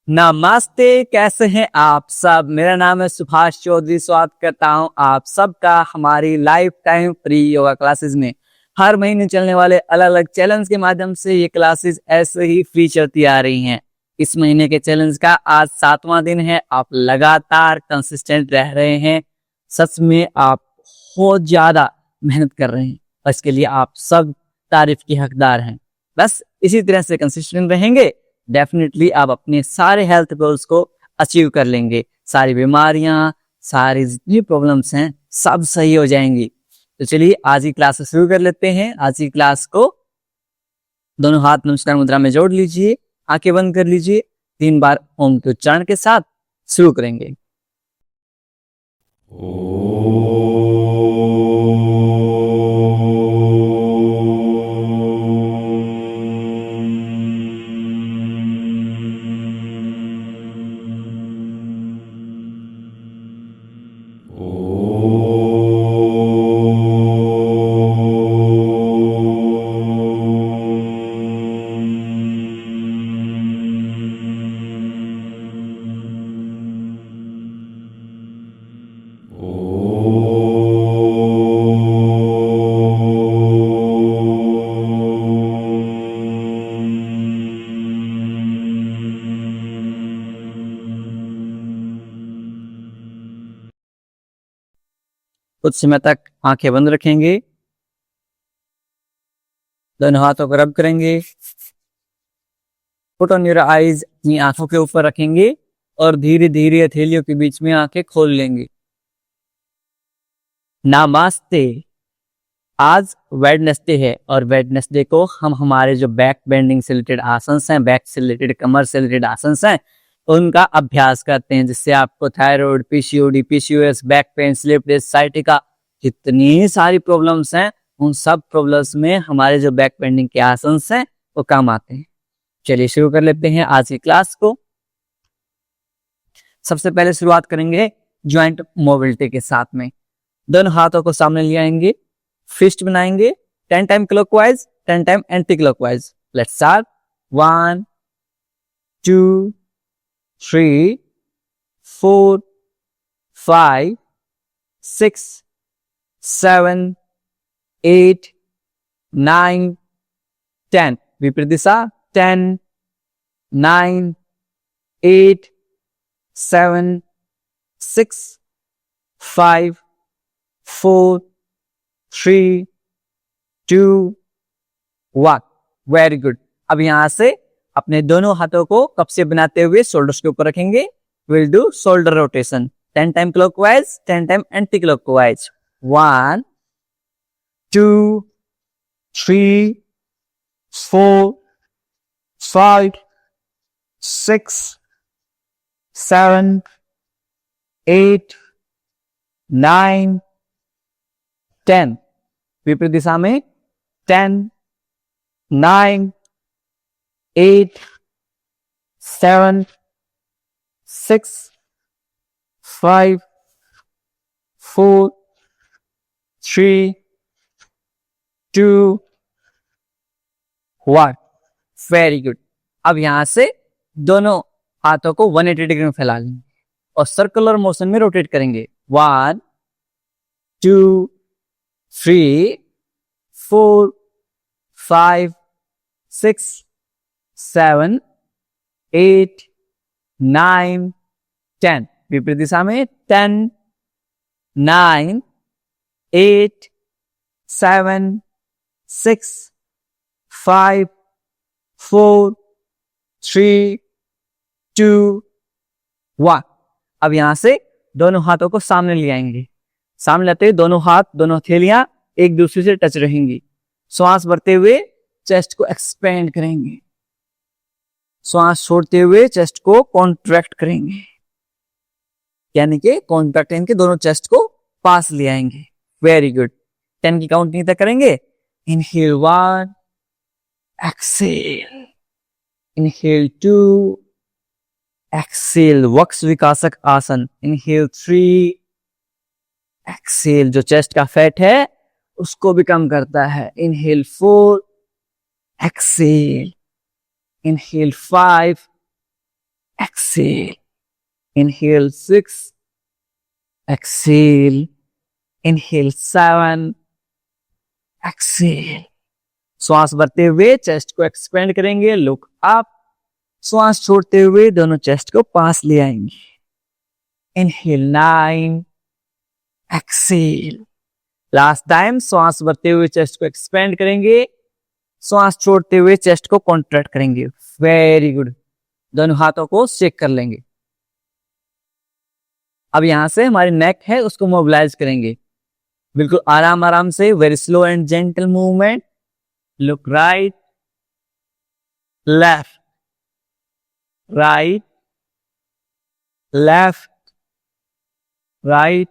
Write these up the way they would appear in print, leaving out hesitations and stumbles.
नमस्ते, कैसे हैं आप सब। मेरा नाम है सुभाष चौधरी। स्वागत करता हूं आप सबका हमारी life time free yoga classes में। हर महीने चलने वाले अलग अलग चैलेंज के माध्यम से ये क्लासेस ऐसे ही फ्री चलती आ रही हैं। इस महीने के चैलेंज का आज 7वां दिन है। आप लगातार कंसिस्टेंट रह रहे हैं। सच में आप बहुत ज्यादा मेहनत कर रहे हैं और इसके लिए आप सब तारीफ के हकदार हैं। बस इसी तरह से कंसिस्टेंट रहेंगे, डेफिनेटली आप अपने सारे हेल्थ गोल्स को अचीव कर लेंगे। सारी बीमारियां, सारी जितनी प्रॉब्लम्स हैं सब सही हो जाएंगी। तो चलिए आज की क्लास शुरू कर लेते हैं। आज की क्लास को दोनों हाथ नमस्कार मुद्रा में जोड़ लीजिए, आंखें बंद कर लीजिए, 3 बार ओम के उच्चारण के साथ शुरू करेंगे। कुछ समय तक आंखें बंद रखेंगे, दोनों हाथों को रब करेंगे। पुट ऑन योर आईज, अपनी आंखों के ऊपर रखेंगे और धीरे धीरे हथेलियों के बीच में आंखें खोल लेंगे। नमस्ते। आज वेडनेसडे है और वेडनेसडे को हम हमारे जो बैक बेंडिंग से रिलेटेड आसन हैं, बैक से रिलेटेड, कमर से रिलेटेड आसन हैं, उनका अभ्यास करते हैं, जिससे आपको thyroid, PCOD, PCOS, back pain, slip disc, sciatica, जितनी सारी प्रॉब्लम्स हैं उन सब प्रॉब्लम्स में हमारे जो बैक बेंडिंग के आसन हैं वो काम आते हैं। चलिए शुरू कर लेते हैं आज की क्लास को। सबसे पहले शुरुआत करेंगे ज्वाइंट मोबिलिटी के साथ में। दोनों हाथों को सामने ले आएंगे, फिस्ट बनाएंगे 10 time clockwise, 10 time anti clockwise. Let's start. 1 2 3 4 5 6 7 8 9 10। विपरीत दिशा 10 9 8 7 6 5 4 3 2 1। Very good. अब यहां से अपने दोनों हाथों को कप से बनाते हुए शोल्डर्स के ऊपर रखेंगे। Will do shoulder rotation 10 time clockwise, 10 time anti clockwise. 1 2 3 4 5 6 7 8 9 10। विपरीत दिशा में 10 9 8 7 6 5 4 3 2 1। Very good. अब यहां से दोनों हाथों को 180 डिग्री में फैला लेंगे और सर्कुलर मोशन में रोटेट करेंगे। 1 2 3 4 5 6 7 8 9 10। विपरीत दिशा में 10 9 8 7 6 5 4 3 2 1। अब यहां से दोनों हाथों को सामने ले आएंगे। सामने लाते हुए दोनों हाथ, दोनों हथेलियां एक दूसरे से टच रहेंगी। श्वास भरते हुए चेस्ट को एक्सपेंड करेंगे, श्वास छोड़ते हुए चेस्ट को कॉन्ट्रैक्ट करेंगे, यानी कि कॉन्ट्रैक्ट इनके दोनों चेस्ट को पास ले आएंगे। Very good. 10 की काउंटिंग तक करेंगे। इनहेल 1, एक्सेल, इनहेल 2, एक्सेल, वक्ष विकासक आसन। इनहेल 3, एक्सेल, जो चेस्ट का फैट है उसको भी कम करता है। Inhale 4, exhale, inhale 5, exhale, inhale 6, exhale, inhale 7, exhale. श्वास भरते हुए चेस्ट को एक्सपेंड करेंगे, लुक अप. श्वास छोड़ते हुए दोनों चेस्ट को पास ले आएंगे. Inhale 9, exhale. लास्ट टाइम श्वास भरते हुए चेस्ट को एक्सपेंड करेंगे, श्वास छोड़ते हुए चेस्ट को कॉन्ट्रैक्ट करेंगे. Very good. दोनों हाथों को शेक कर लेंगे. अब यहां से हमारी नेक है उसको मोबिलाइज करेंगे, बिल्कुल आराम आराम से. Very slow and gentle movement. Look right, left, right, left, right,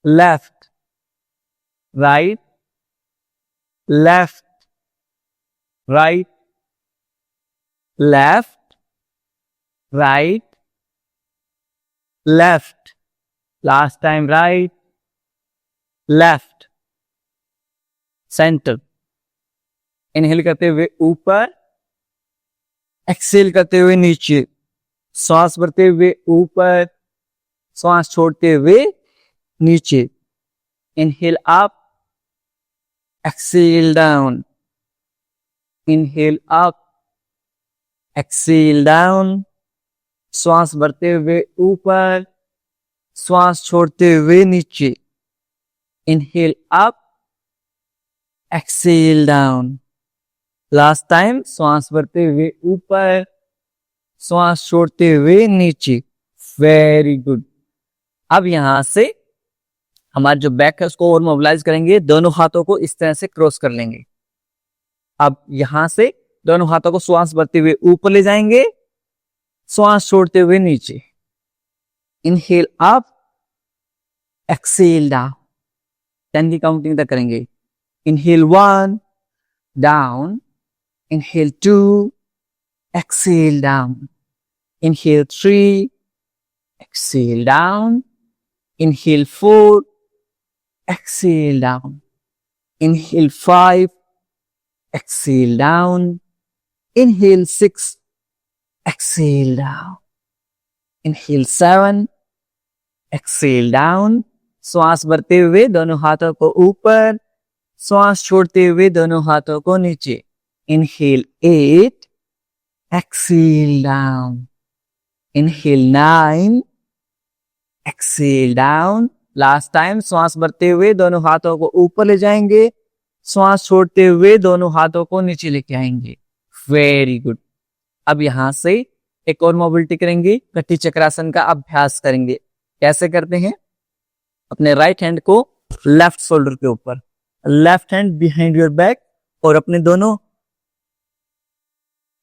left, right, left, right, left, right, left. Last time right, left, centre. Inhale करते हुए ऊपर, एक्सेल करते हुए नीचे. श्वास भरते हुए ऊपर, श्वास छोड़ते हुए नीचे. Inhale up, exhale down. Inhale up, exhale down. श्वास भरते हुए ऊपर, श्वास छोड़ते हुए नीचे. Inhale up, exhale down. Last time श्वास भरते हुए ऊपर, श्वास छोड़ते हुए नीचे. Very good. अब यहां से हमारा जो बैक है उसको और मोबिलाइज करेंगे. दोनों हाथों को इस तरह से क्रॉस कर लेंगे. अब यहां से दोनों हाथों को श्वास भरते हुए ऊपर ले जाएंगे, श्वास छोड़ते हुए नीचे. Inhale up, exhale down. 10 की काउंटिंग तक करेंगे. Inhale 1, down. Inhale 2, exhale down. Inhale 3, exhale down. Inhale 4, exhale down. Inhale 5, exhale down. Inhale 6, exhale down. Inhale 7, exhale down. श्वास भरते हुए दोनों हाथों को ऊपर, श्वास छोड़ते हुए दोनों हाथों को नीचे. Inhale 8, exhale down. Inhale 9, exhale down. Last time श्वास भरते हुए दोनों हाथों को ऊपर ले जाएंगे, श्वास छोड़ते हुए दोनों हाथों को नीचे लेके आएंगे. Very good. अब यहां से एक और मोबिलिटी करेंगे, कटी चक्रासन का अभ्यास करेंगे. कैसे करते हैं? अपने राइट हैंड को लेफ्ट शोल्डर के ऊपर, left hand behind your back, और अपने दोनों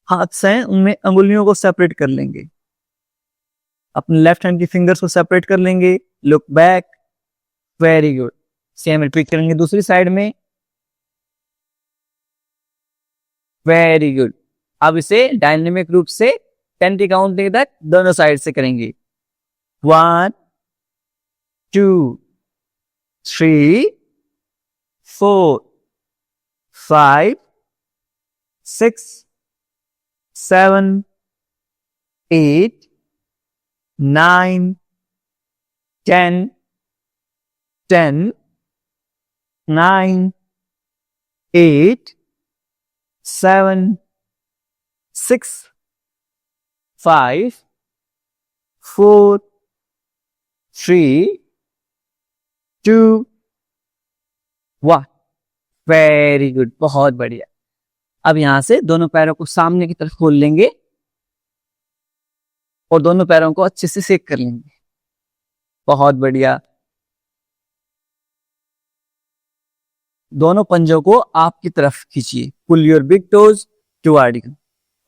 हाथ से उनमें अंगुलियों को सेपरेट कर लेंगे. अपने लेफ्ट हैंड की फिंगर्स को सेपरेट कर लेंगे. Look back. Very good. Same repeat करेंगे दूसरी साइड में. Very good. अब इसे डायनेमिक रूप से 10 की काउंटिंग तक दोनों साइड से करेंगे. 1, 2, 3, 4, 5, 6, 7, 8, 9, 10, 10, 9, 8, 7, 6, 5, 4, 3, 2, 1. Very good. बहुत बढ़िया. अब यहां से दोनों पैरों को सामने की तरफ खोल लेंगे और दोनों पैरों को अच्छे से सेक कर लेंगे. बहुत बढ़िया. दोनों पंजों को आपकी तरफ खींचिए. Pull your big toes toward you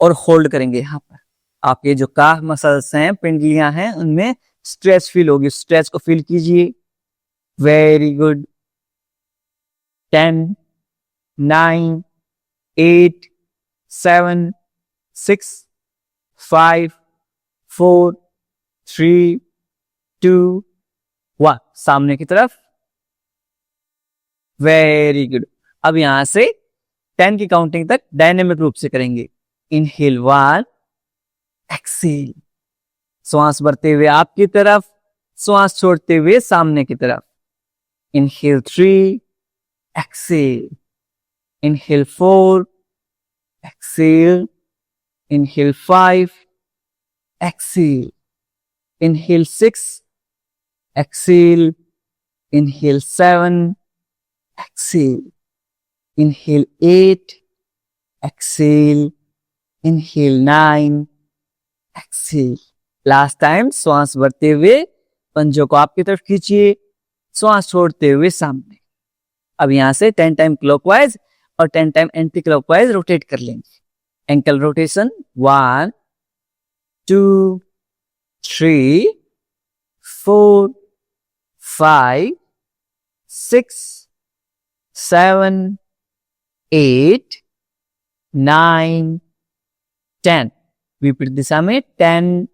और होल्ड करेंगे. यहां पर आपके जो काफ मसल्स हैं, पिंडलियां हैं, उनमें स्ट्रेच फील होगी. स्ट्रेच को फील कीजिए. Very good. 10, 9, 8, 7, 6, 5, 4, 3, 2, 1. सामने की तरफ. Very good. अब यहां से 10 की काउंटिंग तक डायनेमिक रूप से करेंगे. Inhale 1, exhale. श्वास भरते हुए आपकी तरफ, श्वास छोड़ते हुए सामने की तरफ। Inhale 3, exhale. Inhale 4, exhale. Inhale 5, exhale. Inhale 6, exhale. Inhale 7, exhale. Inhale 8, exhale. Inhale 9, exhale. Last time श्वास भरते हुए पंजों को आपकी तरफ खींचिए, श्वास छोड़ते हुए सामने। अब यहां से 10 टाइम क्लॉकवाइज और 10 टाइम एंटी क्लॉकवाइज रोटेट कर लेंगे। Ankle rotation 1 2 3 4 5 6 7 8 9 10। विपरीत दिशा में 10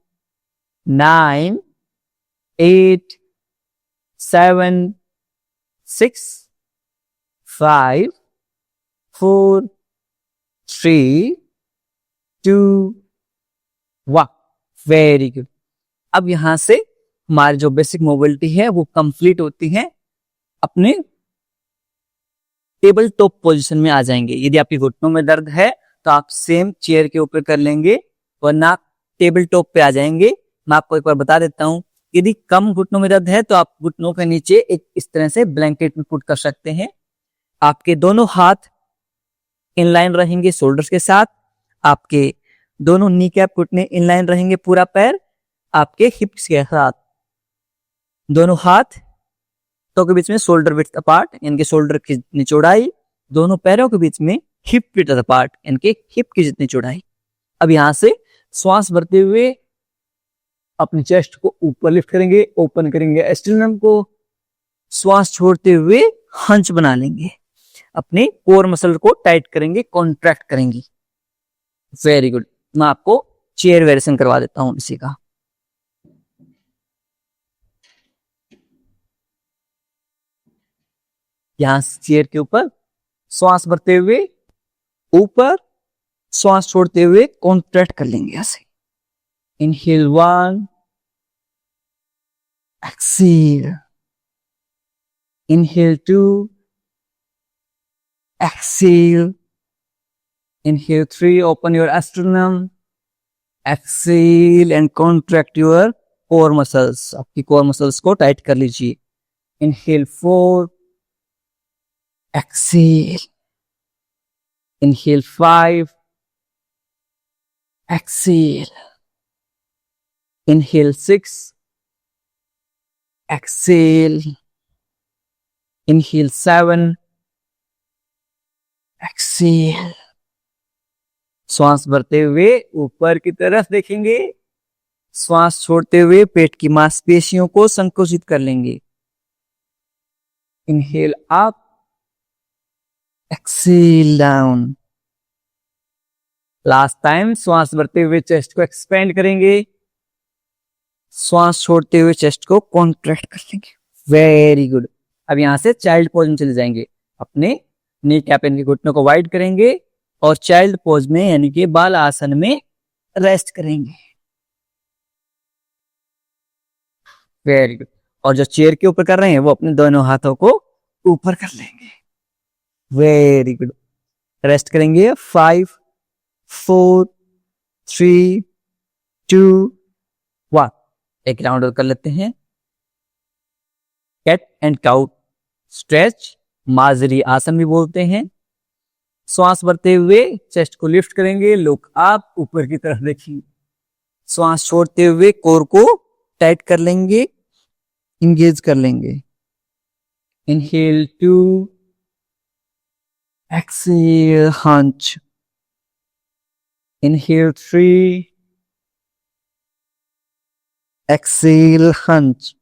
9 8 7 6 5 4 3 2 1। Very good. अब यहां से हमारी जो बेसिक मोबिलिटी है वो कंप्लीट होती है। अपने टेबल टॉप पोजीशन में आ जाएंगे। यदि आपके घुटनों में दर्द है तो आप सेम चेयर के ऊपर कर लेंगे, वरना टेबल टॉप पे आ जाएंगे। मैं आपको एक बार बता देता हूं, यदि कम घुटनों में दर्द है तो आप घुटनों के नीचे एक इस तरह से ब्लैंकेट में पुट कर सकते हैं। आपके दोनों हाथ इनलाइन रहेंगे शोल्डर्स के साथ। आपके दोनों नी कैप घुटने इनलाइन रहेंगे, पूरा पैर आपके हिप्स के साथ। दोनों हाथ तो के बीच में शोल्डर विड्थ अपार्ट, यानी शोल्डर की जितनी चौड़ाई। दोनों पैरों के बीच में हिप विड्थ अपार्ट, यानी हिप की जितनी चौड़ाई। अब यहां से श्वास भरते हुए अपनी चेस्ट को ऊपर लिफ्ट करेंगे, ओपन करेंगे एस्टिलनम को। श्वास छोड़ते हुए हंच बना लेंगे, अपने कोर मसल को टाइट करेंगे, कॉन्ट्रैक्ट करेंगे। Very good. मैं आपको चेयर वेरिएशन करवा देता हूं इसी का। यहां चेयर के ऊपर श्वास भरते हुए ऊपर, श्वास छोड़ते हुए कॉन्ट्रैक्ट कर लेंगे ऐसे। Inhale 1, exhale. Inhale 2, exhale. Inhale 3, open your sternum. Exhale and contract your core muscles. आपकी core muscles को टाइट कर लीजिए। Inhale 4, exhale. Inhale 5, exhale. Inhale 6, exhale. Inhale 7, exhale. श्वास भरते हुए ऊपर की तरफ देखेंगे, श्वास छोड़ते हुए पेट की मांसपेशियों को संकुचित कर लेंगे। Inhale up, exhale down. Last time श्वास भरते हुए चेस्ट को एक्सपेंड करेंगे, श्वास छोड़ते हुए चेस्ट को कॉन्ट्रैक्ट कर लेंगे। Very good. अब यहां से चाइल्ड पोज में चले जाएंगे। अपने नी कैप यानी घुटनों को वाइड करेंगे और चाइल्ड पोज में यानी कि बाल आसन में रेस्ट करेंगे। Very good. और जो चेयर के ऊपर कर रहे हैं वो अपने दोनों हाथों को ऊपर कर लेंगे। Very good. रेस्ट करेंगे। 5 4 3 2 1। एक राउंड और कर लेते हैं। कैट एंड काउ स्ट्रेच, माजरी आसन भी बोलते हैं। श्वास भरते हुए चेस्ट को लिफ्ट करेंगे, लुक अप, ऊपर की तरफ देखिए। श्वास छोड़ते हुए कोर को टाइट कर लेंगे, इंगेज कर लेंगे। Inhale 2, exhale hunch. Inhale 3, exhale hunch.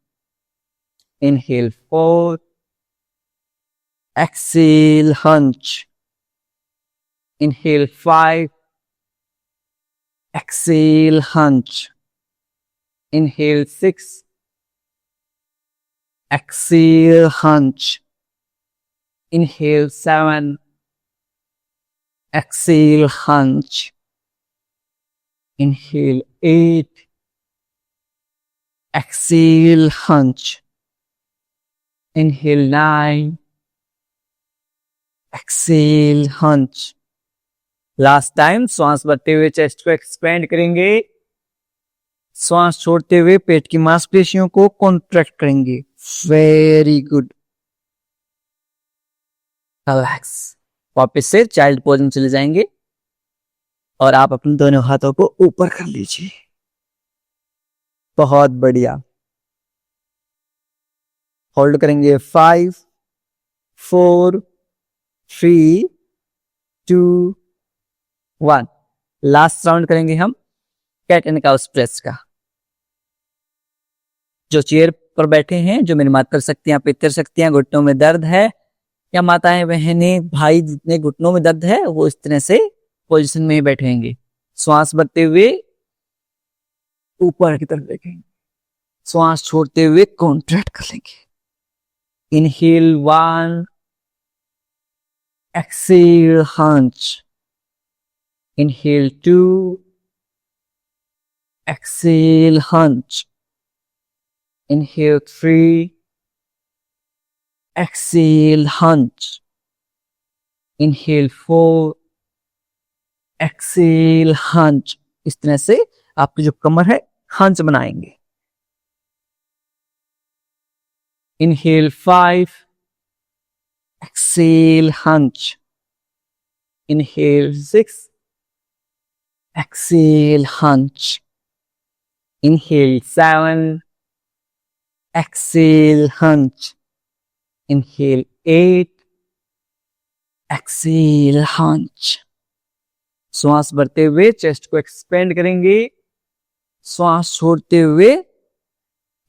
Inhale 4, exhale hunch. Inhale 5, exhale hunch. Inhale 6, exhale hunch. Inhale 7, exhale hunch. Inhale 8. Exhale, hunch. Inhale 9. Exhale, hunch. Last time श्वास भरते हुए चेस्ट को एक्सपेंड करेंगे, श्वास छोड़ते हुए पेट की मांसपेशियों को कॉन्ट्रैक्ट करेंगे। Very good. रिलैक्स। वापस से चाइल्ड पोज में चले जाएंगे और आप अपने दोनों हाथों को ऊपर कर लीजिए। बहुत बढ़िया। होल्ड करेंगे 5 4 3 2 1। लास्ट राउंड करेंगे हम कैट एंड काउ स्ट्रेच का। जो चेयर पर बैठे हैं, जो मेरी मात कर सकती हैं, आप इतर सकती हैं, घुटनों में दर्द है, या माताएं बहनें भाई जितने घुटनों में दर्द है वो इस तरह से पोजीशन में ही बैठेंगे। श्वास भरते हुए ऊपर की तरफ देखेंगे, श्वास छोड़ते हुए कॉन्ट्रैक्ट कर लेंगे। Inhale 1, exhale hunch. Inhale 2, exhale hunch. Inhale 3, exhale hunch. Inhale 4, exhale hunch. इस तरह से आपकी जो कमर है हंच बनाएंगे। Inhale 5, exhale hunch. Inhale 6, exhale hunch. Inhale 7, exhale hunch. Inhale 8, exhale hunch. श्वास भरते हुए चेस्ट को एक्सपेंड करेंगे, श्वास छोड़ते हुए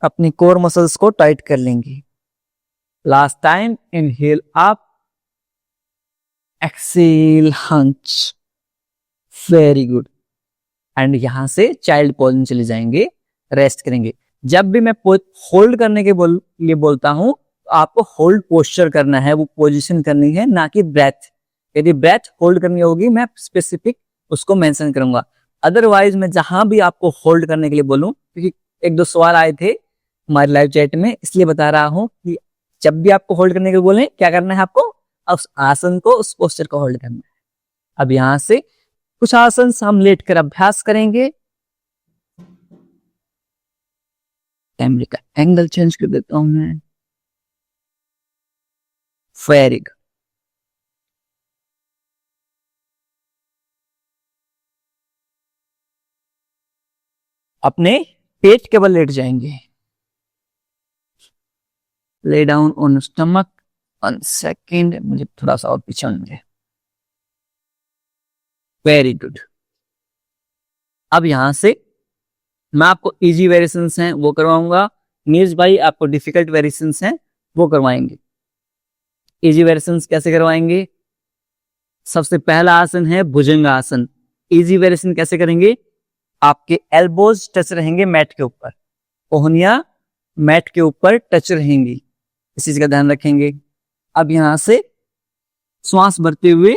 अपनी कोर मसल्स को टाइट कर लेंगे। Last time inhale up, exhale hunch. Very good. And यहां से चाइल्ड पोज में चले जाएंगे, रेस्ट करेंगे। जब भी मैं होल्ड करने के लिए बोलता हूं तो आपको होल्ड पोस्चर करना है, वो पोजीशन करनी है, ना कि ब्रेथ। यदि ब्रेथ होल्ड करनी होगी मैं स्पेसिफिक उसको मेंशन करूंगा। अदरवाइज मैं जहां भी आपको होल्ड करने के लिए बोलूं, क्योंकि एक दो सवाल आए थे हमारे लाइव चैट में, इसलिए बता रहा हूं कि जब भी आपको होल्ड करने के लिए बोले क्या करना है, आपको उस आसन को, उस पोस्चर को होल्ड करना है। अब यहां से कुछ आसन हम लेट कर अभ्यास करेंगे। कैमरे का एंगल चेंज कर देता हूं मैं। Very good. अपने पेट के बल लेट जाएंगे। Lay down on stomach. 1 second, मुझे थोड़ा सा और पीछे होंगे। Very good. अब यहां से मैं आपको इजी वेरिएशंस हैं वो करवाऊंगा, नीरज भाई आपको डिफिकल्ट वेरिएशंस हैं वो करवाएंगे। इजी वेरिएशंस कैसे करवाएंगे? सबसे पहला आसन है भुजंग आसन। इजी वेरिएशन कैसे करेंगे? आपके एल्बोज टच रहेंगे मैट के ऊपर, कोहनियां मैट के ऊपर टच रहेंगी, इस चीज का ध्यान रखेंगे। अब यहां से श्वास भरते हुए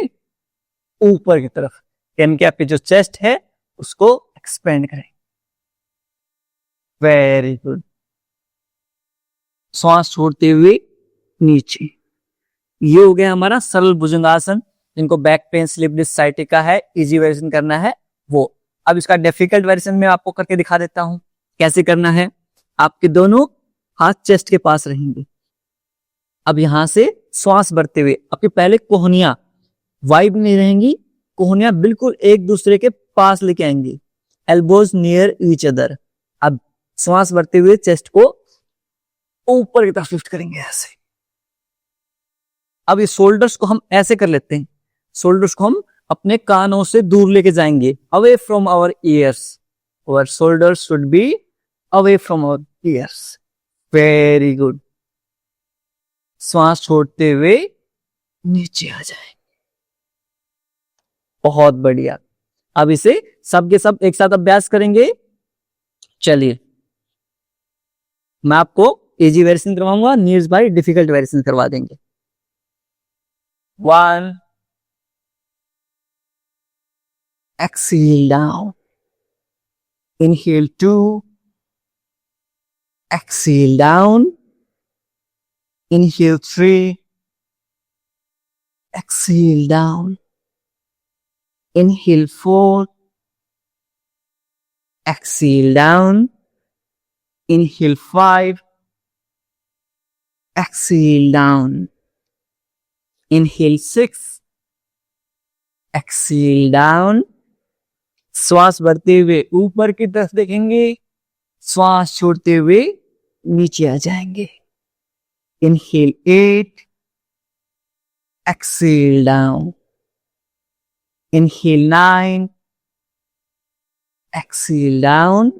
ऊपर की तरफ, यानी कि आपकी जो चेस्ट है उसको एक्सपेंड करें। Very good. श्वास छोड़ते हुए नीचे। ये हो गया हमारा सरल भुजंगासन, जिनको back pain, slip disc, sciatica है, इजी वेरिएशन करना है वो। अब इसका डिफिकल्ट वेरिएशन में आपको करके दिखा देता हूं कैसे करना है। आपके दोनों हाथ चेस्ट के पास रहेंगे। अब यहां से श्वास भरते हुए आपके पहले कोहनियां वाइड नहीं रहेंगी, कोहनियां बिल्कुल एक दूसरे के पास लेके आएंगी, एल्बोज नियर ईच अदर। अब श्वास भरते हुए चेस्ट को ऊपर की तरफ लिफ्ट करेंगे ऐसे। अब ये शोल्डर्स को हम ऐसे कर लेते हैं, शोल्डर्स को हम अपने कानों से दूर लेके जाएंगे, away from our ears. Our shoulders should be away from our ears. Very good. श्वास छोड़ते हुए नीचे आ जाए। बहुत बढ़िया। अब इसे सब के सब एक साथ अभ्यास करेंगे। चलिए, मैं आपको इजी वेरिएशन करवाऊंगा, नीरज भाई डिफिकल्ट वेरिएशन करवा देंगे। 1, exhale down, Inhale 2. Exhale down. Inhale 3. Exhale down. Inhale 4. Exhale down. Inhale 5. Exhale down. Inhale 6. Exhale down. श्वास बढ़ते हुए ऊपर की तरफ देखेंगे, श्वास छोड़ते हुए नीचे आ जाएंगे. Inhale 8. Exhale down. Inhale 9. Exhale down.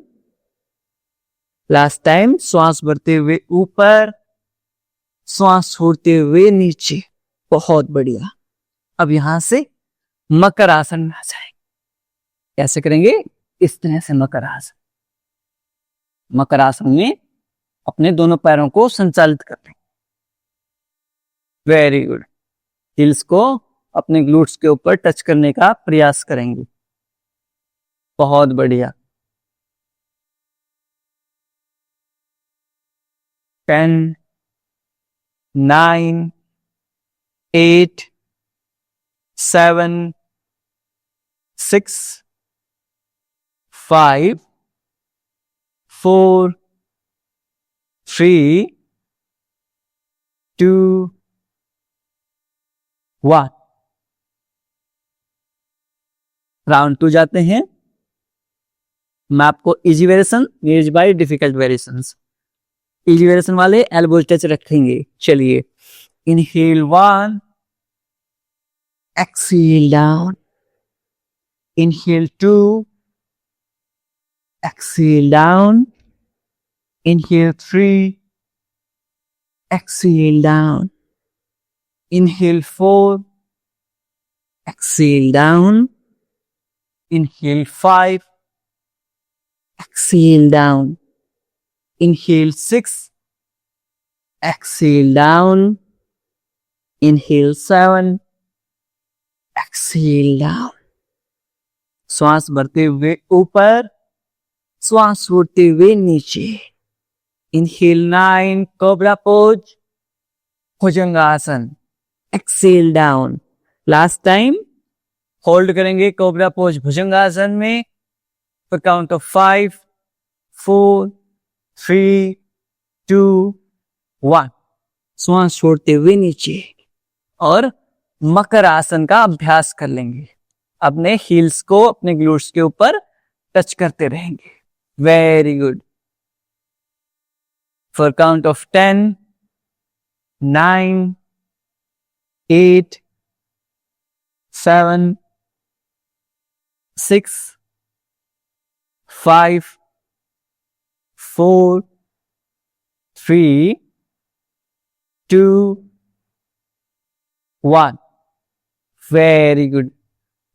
Last time श्वास बढ़ते हुए ऊपर, श्वास छोड़ते हुए नीचे. बहुत बढ़िया. अब यहां से मकर आसन में आ जाएंगे. कैसे करेंगे? इस तरह से मकर आसन. मकर आसन में अपने दोनों पैरों को संचालित करते हैं. Very good. हिल्स को अपने ग्लूट्स के ऊपर टच करने का प्रयास करेंगे. बहुत बढ़िया. 10, 9, 8, 7, 6, 5, 4, 3, 2, 1. राउंड 2 जाते हैं. मैं आपको इजी वेरिएशन, नीरज भाई डिफिकल्ट वेरिएशंस. इजी वेरिएशन वाले एल्बो टच रखेंगे. चलिए. Inhale 1. Exhale down. Inhale 2. Exhale down. Inhale 3. Exhale down. Inhale 4. Exhale down. Inhale 5. Exhale down. Inhale 6. Exhale down. Inhale 7. Exhale down. श्वास बढ़ते हुए ऊपर, श्वास छोड़ते हुए नीचे. Inhale 9. Cobra pose. भुजंगासन. Exhale down. Last time hold करेंगे कोबरा पोज भुजंगासन में for count of 5, 4, 3, 2, 1. श्वास छोड़ते हुए नीचे और मकर आसन का अभ्यास कर लेंगे. अपने हील्स को अपने ग्लूट्स के ऊपर टच करते रहेंगे. Very good. for count of 10, 9, 8, 7, 6, 5, 4, 3, 2, 1. Very good.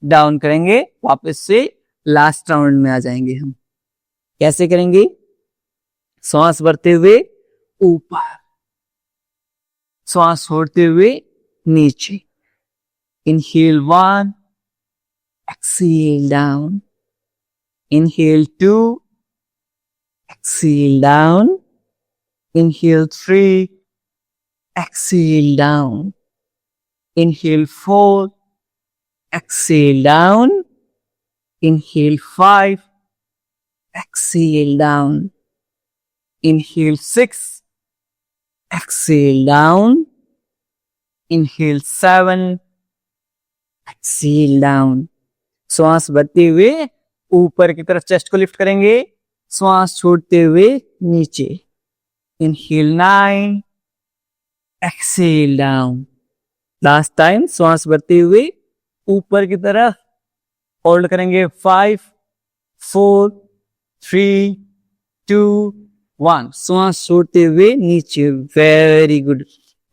Down करेंगे. वापस से लास्ट राउंड में आ जाएंगे हम. कैसे करेंगे? श्वास बढ़ते हुए ऊपर, श्वास छोड़ते हुए नीचे. Inhale 1. Exhale down. Inhale 2. Exhale down. Inhale 3. Exhale down. Inhale 4. Exhale down. Inhale 5. Exhale down. Inhale 6. Exhale down. Inhale 7. Exhale down. श्वास बढ़ते हुए ऊपर की तरफ चेस्ट को लिफ्ट करेंगे. श्वास छोड़ते हुए नीचे. Inhale 9. Exhale down. Last time श्वास बढ़ते हुए ऊपर की तरफ होल्ड करेंगे. 5, 4, 3, 2, 1. श्वास छोड़ते हुए नीचे. Very good.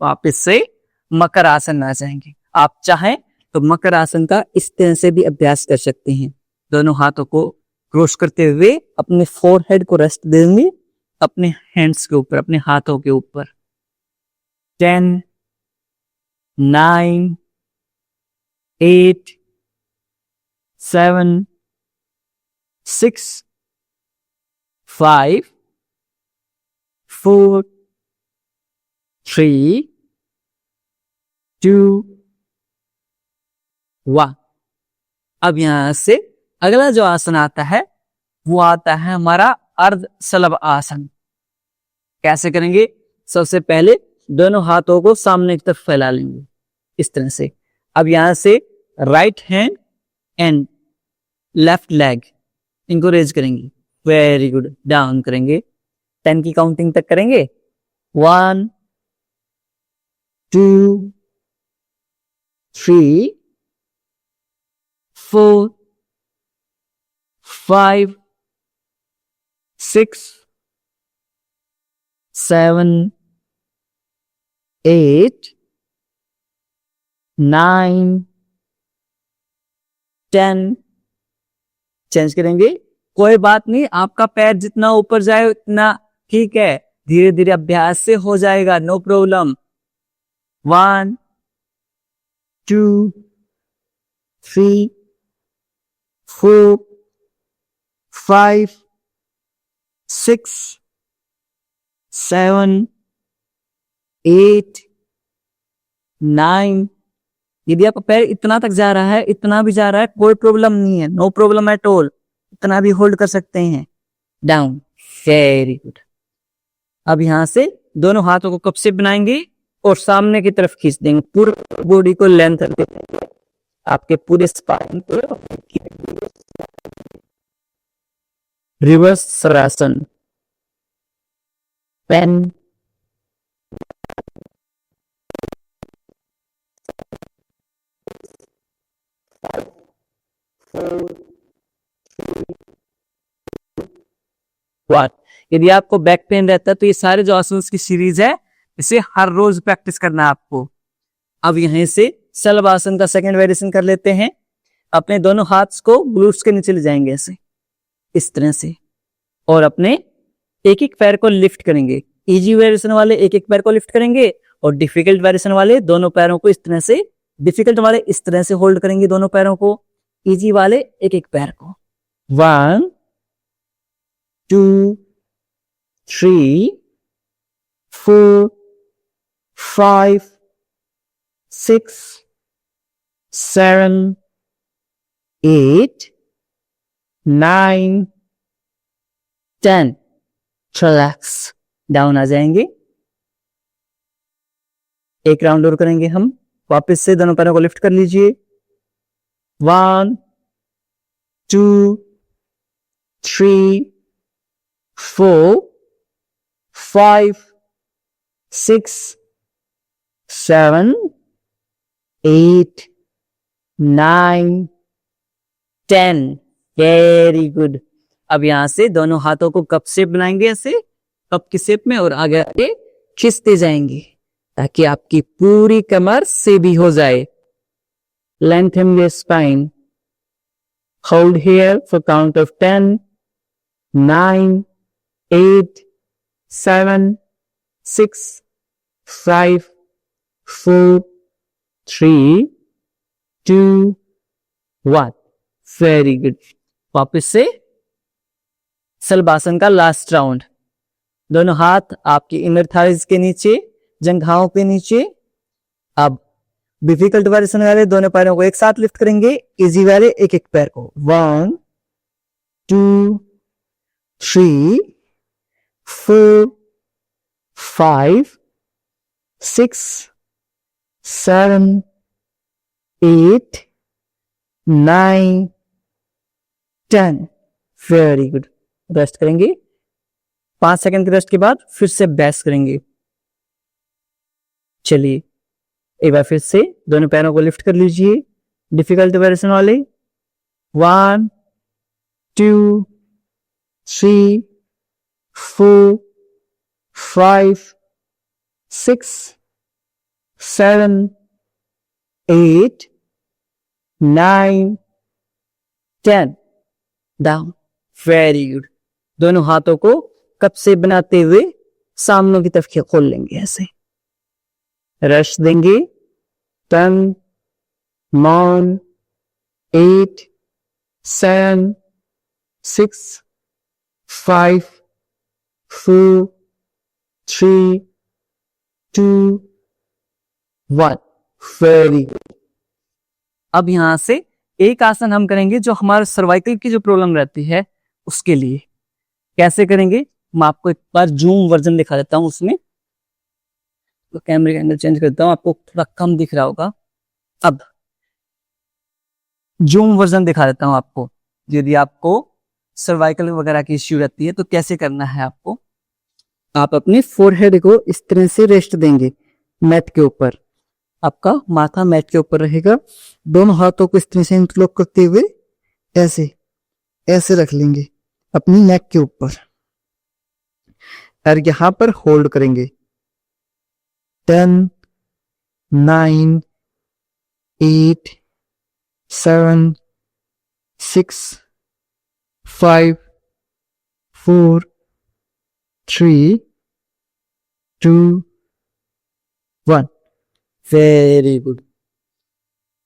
वापस से मकर आसन आ जाएंगे. आप चाहें तो मकर आसन का इस तरह से भी अभ्यास कर सकते हैं. दोनों हाथों को क्रॉस करते हुए अपने फोरहेड को रेस्ट देंगे अपने हैंड्स के ऊपर, अपने हाथों के ऊपर. 10, 9, 8, 7, 6, 5 4 3 2 1। अब यहां से अगला जो आसन आता है वो आता है हमारा अर्ध शलभ आसन। कैसे करेंगे? सबसे पहले दोनों हाथों को सामने की तरफ फैला लेंगे इस तरह से। अब यहां से right hand and left leg इनको रेज करेंगे। Very good. डाउन करेंगे, 10 की काउंटिंग तक करेंगे। 1 2 3 4 5 6 7 8 9 10। चेंज करेंगे। कोई बात नहीं, आपका पैर जितना ऊपर जाए उतना ठीक है, धीरे धीरे अभ्यास से हो जाएगा, नो प्रॉब्लम। 1 2 3 4 5 6 7 8 9। यदि आपका पैर इतना तक जा रहा है, इतना भी जा रहा है, कोई प्रॉब्लम नहीं है, नो प्रॉब्लम एट ऑल। इतना भी होल्ड कर सकते हैं। डाउन। Very good. अब यहां से दोनों हाथों को कप शेप बनाएंगे और सामने की तरफ खींच देंगे, पूरे बॉडी को लेंथ देंगे, आपके पूरे स्पाइन को। रिवर्स सरासन। पेन यदि आपको बैक पेन रहता है तो ये सारे जो आसन की सीरीज है, इसे हर रोज प्रैक्टिस करना है आपको। अब यहीं से शलभ आसन का सेकंड वेरिएशन कर लेते हैं। अपने दोनों हाथ को ग्लूट्स के नीचे ले जाएंगे ऐसे, इस तरह से, और अपने एक एक पैर को लिफ्ट करेंगे। इजी वेरिएशन वाले एक एक पैर को लिफ्ट करेंगे और डिफिकल्ट वेरिएशन वाले दोनों पैरों को इस तरह से, डिफिकल्ट वाले इस तरह से होल्ड करेंगे दोनों पैरों को, इजी वाले एक एक पैर को। 1 2 3 4 5 6 7 8 9 10। रिलैक्स। डाउन आ जाएंगे। एक राउंड और करेंगे हम। वापस से दोनों पैरों को लिफ्ट कर लीजिए। 1 2 3 4 5 6 7 8 9 10। Very good. अब यहां से दोनों हाथों को कप शेप बनाएंगे ऐसे, कप की शेप में, और आगे आगे खींचते जाएंगे ताकि आपकी पूरी कमर सीधी हो जाए। Lengthen your spine. Hold here for count of 10 9 8 7 6 5 4 3 2 1। Very good. वापस से शलभ आसन का लास्ट राउंड। दोनों हाथ आपकी इनर थाइज के नीचे, जंघाओं के नीचे। अब डिफिकल्ट वेरिएशन वाले दोनों पैरों को एक साथ लिफ्ट करेंगे, इजी वाले एक एक पैर को। 1 2 3 4 5 6 7 8 9 10। Very good. रेस्ट करेंगे। 5 सेकंड के रेस्ट के बाद फिर से बैस करेंगे। चलिए एक बार फिर से दोनों पैरों को लिफ्ट कर लीजिए, डिफिकल्ट वेरिएशन वाले। 1 2 3 4 5 6 7 8 9 10। डाउन। Very good. दोनों हाथों को कप से बनाते हुए सामने की तरफ खोल लेंगे ऐसे। रेस्ट देंगे। 10 9 8 7 6 5 4 3 2 1। Very good. अब यहां से एक आसन हम करेंगे जो हमारे सर्वाइकल की जो प्रॉब्लम रहती है उसके लिए। कैसे करेंगे मैं आपको एक बार जूम वर्जन दिखा देता हूं उसमें। तो कैमरे का एंगल चेंज करता हूं, आपको थोड़ा कम दिख रहा होगा। अब जूम वर्जन दिखा देता हूं आपको। यदि आपको सर्वाइकल वगैरह की इश्यू रहती है तो कैसे करना है आपको। आप अपने फोरहेड को इस तरह से रेस्ट देंगे मैट के ऊपर। आपका माथा मैट के ऊपर रहेगा। दोनों हाथों को इस तरह से इंटरलॉक करते हुए ऐसे ऐसे रख लेंगे अपनी नेक के ऊपर और यहां पर होल्ड करेंगे। 10 9 8 7 6 5 4 3 2 1। Very good.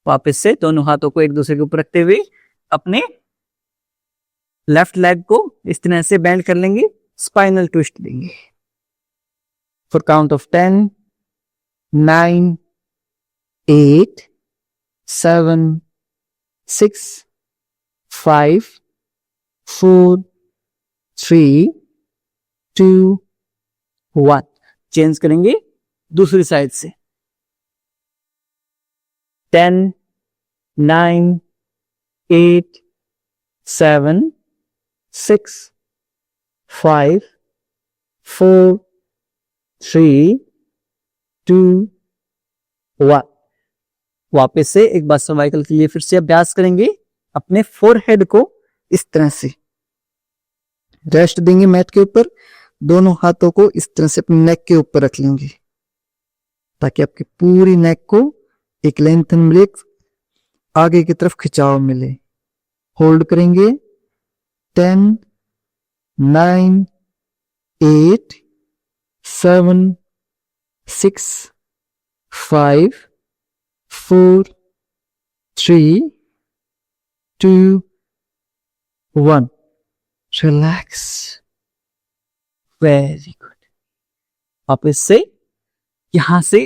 वापस से दोनों हाथों को एक दूसरे के ऊपर रखते हुए अपने लेफ्ट लेग को इस तरह से बेंड कर लेंगे, स्पाइनल ट्विस्ट देंगे। For count of 10 9 8 7 6 5 4 3 2 1। चेंज करेंगे दूसरी साइड से। 10 9 8 7 6 5 4 3 2 1। वापस से एक बार सर्वाइकल के लिए फिर से अभ्यास करेंगे। अपने फोरहेड को इस तरह से रेस्ट देंगे मैट के ऊपर। दोनों हाथों को इस तरह से अपने नेक के ऊपर रख लेंगे ताकि आपकी पूरी नेक को एक लेंथन मिले, आगे की तरफ खिंचाव मिले। होल्ड करेंगे। 10 9 8 7 6 5 4 3 2 1। रिलैक्स। Very good. वापस से यहां से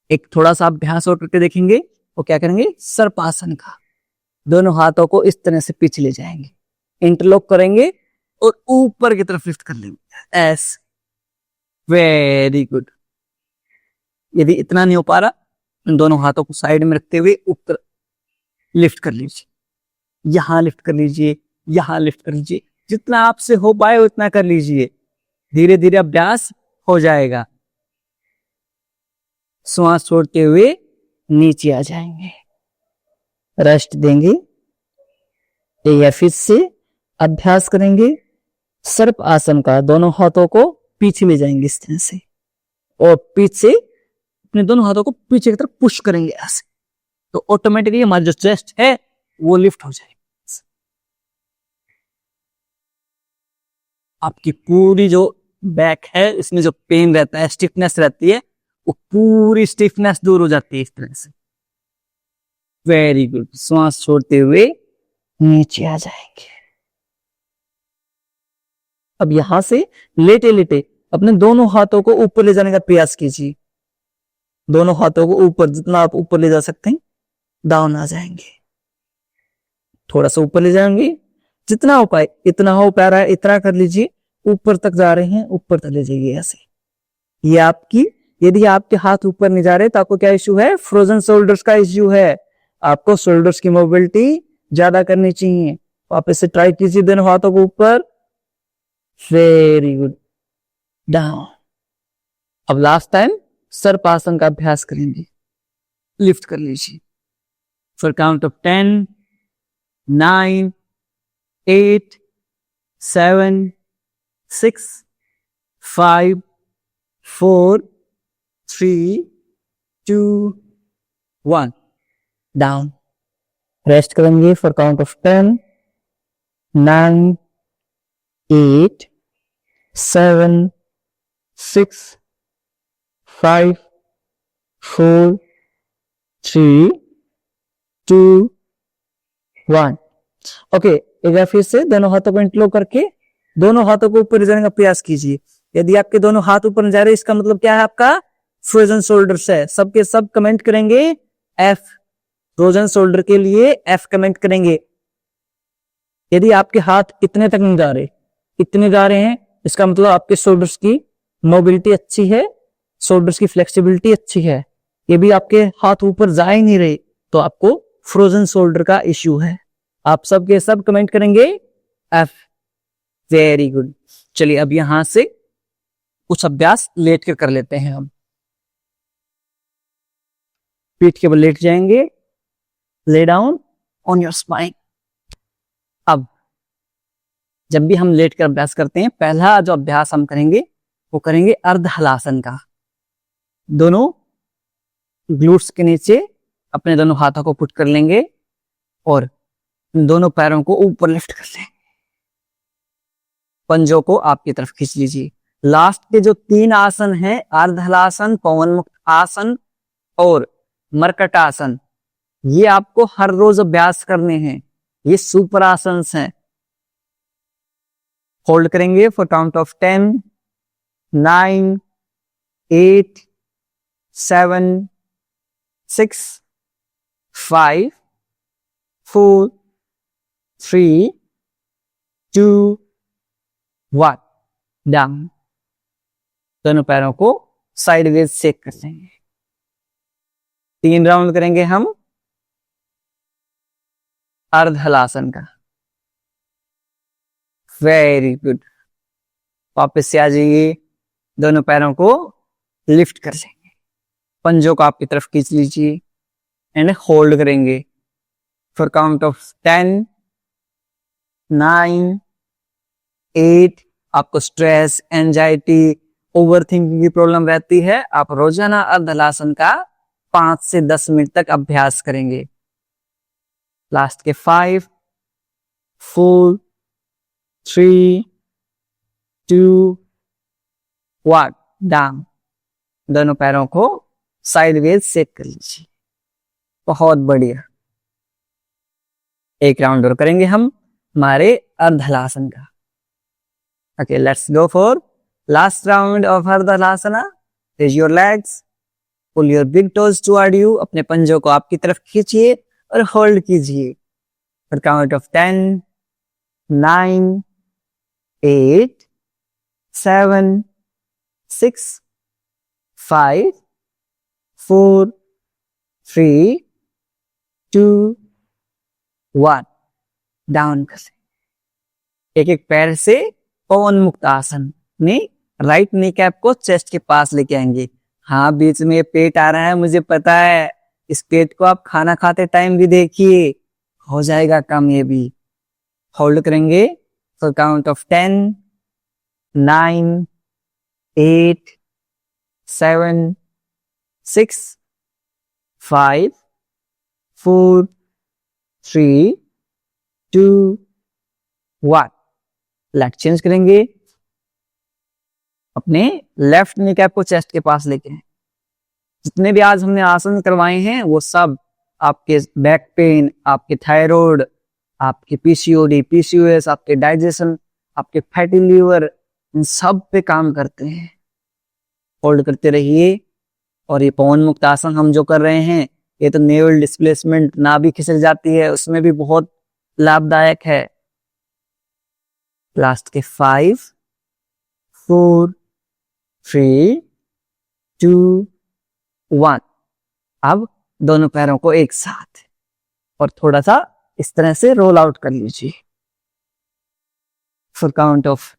एक थोड़ा सा अभ्यास और करके देखेंगे। वो क्या करेंगे, सर्पासन का। दोनों हाथों को इस तरह से पीछे ले जाएंगे, इंटरलॉक करेंगे और ऊपर की तरफ लिफ्ट कर लेंगे ऐसे। Very good. यदि इतना नहीं हो पा रहा, इन दोनों हाथों को साइड में रखते हुए ऊपर लिफ्ट कर लीजिए। यहां लिफ्ट कर लीजिए, यहां लिफ्ट कर लीजिए। जितना आपसे हो पाए उतना कर लीजिए। धीरे धीरे अभ्यास हो जाएगा। श्वास छोड़ते हुए नीचे आ जाएंगे, रेस्ट देंगे। या फिर से अभ्यास करेंगे सर्प आसन का। दोनों हाथों को पीछे ले जाएंगे इस तरह से और पीछे अपने दोनों हाथों को पीछे की तरफ पुश करेंगे ऐसे। तो ऑटोमेटिकली हमारा जो चेस्ट है वो लिफ्ट हो जाएगी। आपकी पूरी जो बैक है इसमें जो पेन रहता है, स्टिफनेस रहती है, वो पूरी स्टिफनेस दूर हो जाती है इस तरह से। Very good. श्वास छोड़ते हुए नीचे आ जाएंगे। अब यहां से लेटे लेटे अपने दोनों हाथों को ऊपर ले जाने का प्रयास कीजिए। दोनों हाथों को ऊपर, जितना आप ऊपर ले जा सकते हैं डाउन आ जाएंगे। थोड़ा सा ऊपर ले जाएंगे, जितना हो पाए इतना हो पा रहा है इतना कर लीजिए। ऊपर तक जा रहे हैं, ऊपर तक ले जाइए ऐसे। ये आपकी, यदि आपके हाथ ऊपर नहीं जा रहे तो आपको क्या इश्यू है, फ्रोजन शोल्डर्स का इश्यू है। आपको शोल्डर्स की मोबिलिटी ज्यादा करनी चाहिए। वापस से ट्राई कीजिए दोनों हाथों को ऊपर। Very good. डाउन। अब लास्ट टाइम सर्पासन का अभ्यास करेंगे। लिफ्ट कर लीजिए। For count of 10 9 8 7 6 5 4 3 2 1। Down. Rest करेंगे फॉर काउंट ऑफ 10 9 8 7 6 5 4 3 2 1। ओके, एक बार फिर से दोनों हाथों को इंटरलॉक करके दोनों हाथों को ऊपर ले जाने का प्रयास कीजिए। यदि आपके दोनों हाथ ऊपर नहीं जा रहे, इसका मतलब क्या है, आपका फ्रोजन शोल्डर्स है। सबके सब कमेंट करेंगे एफ, फ्रोजन शोल्डर के लिए एफ कमेंट करेंगे। यदि आपके हाथ इतने तक नहीं जा रहे, इतने जा रहे हैं, इसका मतलब आपके शोल्डर्स की मोबिलिटी अच्छी है, शोल्डर्स की फ्लेक्सिबिलिटी अच्छी है। ये भी आपके हाथ ऊपर जा ही नहीं रहे, तो आपको फ्रोजन शोल्डर का इश्यू है। आप सबके सब कमेंट करेंगे एफ। Very good. चलिए अब यहां से कुछ अभ्यास लेट कर लेते हैं हम। पीठ के बल लेट जाएंगे, lay down on your spine. अब जब भी हम लेट कर अभ्यास करते हैं, पहला जो अभ्यास हम करेंगे वो करेंगे अर्ध हलासन का। दोनों ग्लूट्स के नीचे अपने दोनों हाथों को पुट कर लेंगे और दोनों पैरों को ऊपर लिफ्ट कर लेंगे। पंजों को आपकी तरफ खींच लीजिए। लास्ट के जो 3 आसन हैं, अर्ध हलासन, पवन मुक्त आसन और मरकट आसन, ये आपको हर रोज अभ्यास करने हैं। ये सुपर आसन हैं। होल्ड करेंगे फॉर काउंट ऑफ 10, 9, 8, 7, 6, 5, 4, 3, 2, 1, डाउन। दोनों पैरों को साइडवेज शेक कर लेंगे। 3 राउंड करेंगे हम अर्ध हलासन का। Very good. वापस से आ जाइए, दोनों पैरों को लिफ्ट कर लेंगे, पंजों को आपकी तरफ खींच लीजिए एंड होल्ड करेंगे फॉर काउंट ऑफ 10, 9, 8। आपको स्ट्रेस, एंजाइटी, ओवरथिंकिंग की प्रॉब्लम रहती है, आप रोजाना अर्ध हलासन का 5 से 10 मिनट तक अभ्यास करेंगे। लास्ट के 5, 4, 3, 2, 1, डाउन। दोनों पैरों को साइडवेज सेट कर लीजिए। बहुत बढ़िया। एक राउंड और करेंगे हम हमारे अर्ध हलासन का। Okay, let's go for last round of ardha halasana. Raise your legs, pull your big toes toward you. अपने पंजों को आपकी तरफ खींचिए और होल्ड कीजिए फॉर काउंट ऑफ 10, 9, 8, 7, 6, 5, 4, 3, 2, 1, डाउन कर लें। एक एक पैर से पवन मुक्त आसन में राइट नी कैप को चेस्ट के पास लेके आएंगे। हाँ, बीच में पेट आ रहा है, मुझे पता है। इस पेट को आप खाना खाते टाइम भी देखिए, हो जाएगा कम ये भी। होल्ड करेंगे for count of 10, 9, 8, 7, 6, 5, 4, 3, 2, 1। Leg change करेंगे, अपने लेफ्ट नी कैप को चेस्ट के पास लेके आए। जितने भी आज हमने आसन करवाए हैं वो सब आपके बैक पेन, आपके थायराइड, आपके पीसीओडी, पीसीओएस, आपके डाइजेशन, आपके फैटी लीवर, इन सब पे काम करते हैं। होल्ड करते रहिए। और ये पवन मुक्त आसन हम जो कर रहे हैं, ये तो नेवल डिस्प्लेसमेंट, नाभि खिसक जाती है, उसमें भी बहुत लाभदायक है। लास्ट के 5, 4, 3, 2, 1। अब दोनों पैरों को एक साथ और थोड़ा सा इस तरह से रोल आउट कर लीजिए फॉर काउंट ऑफ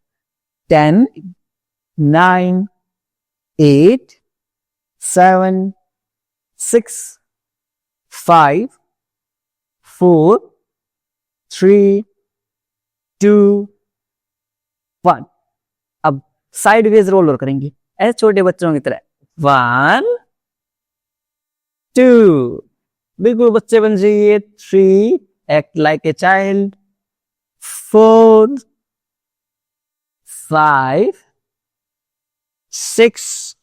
10, 9, 8, 7, 6, 5, 4, 3, 2, 1। अब साइडवेज रोलर करेंगे ऐसे छोटे बच्चों की तरह। 1, 2, बिल्कुल बच्चे बन जाइए। 3, act like a child. 4, 5, 6,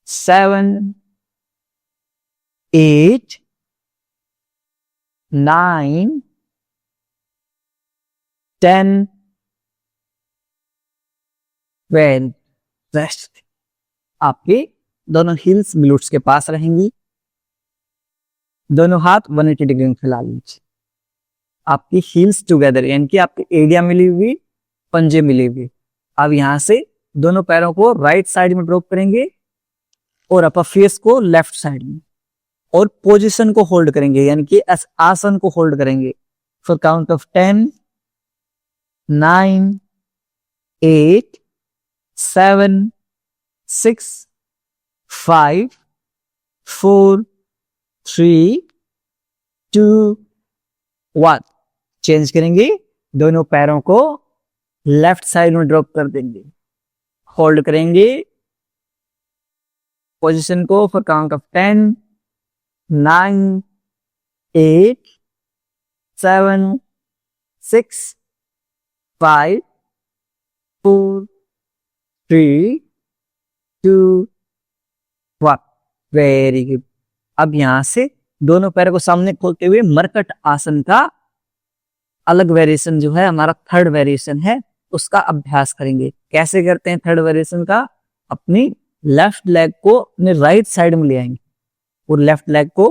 7, 8, 9, 10, well rest. आपके दोनों हील्स ग्लूट्स के पास रहेंगी। दोनों हाथ 180 डिग्री में फैला लीजिए। आपकी हील्स टुगेदर यानी कि आपकी एडिया मिली हुई, पंजे मिली हुई। अब यहां से दोनों पैरों को राइट साइड में ड्रॉप करेंगे और अपर फेस को लेफ्ट साइड में, और पोजीशन को होल्ड करेंगे यानी कि आसन को होल्ड करेंगे फॉर काउंट ऑफ 10, 9, 8, 7, 6, 5, 4, 3, 2, 1। चेंज करेंगे, दोनों पैरों को लेफ्ट साइड में ड्रॉप कर देंगे, होल्ड करेंगे पोजीशन को for count of 10, 9, 8, 7, 6, 5, 4, 3, 2, 1। Very good. अब यहां से दोनों पैरों को सामने खोलते हुए मरकट आसन का अलग वेरिएशन जो है, हमारा थर्ड वेरिएशन है, उसका अभ्यास करेंगे। कैसे करते हैं थर्ड वेरिएशन का? अपनी लेफ्ट लेग को अपने राइट साइड में ले आएंगे और लेफ्ट लेग को